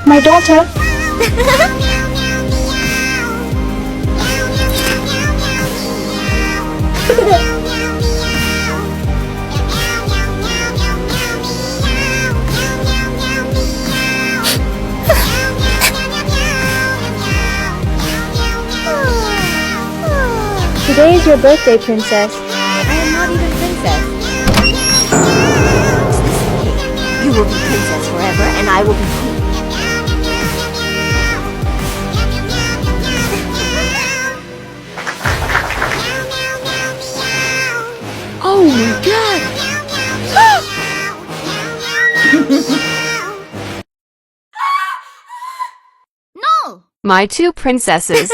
My daughter. Today is your birthday, princess. I am not even princess. You will be princess forever, and I will be queen. Oh my god! No! My two princesses.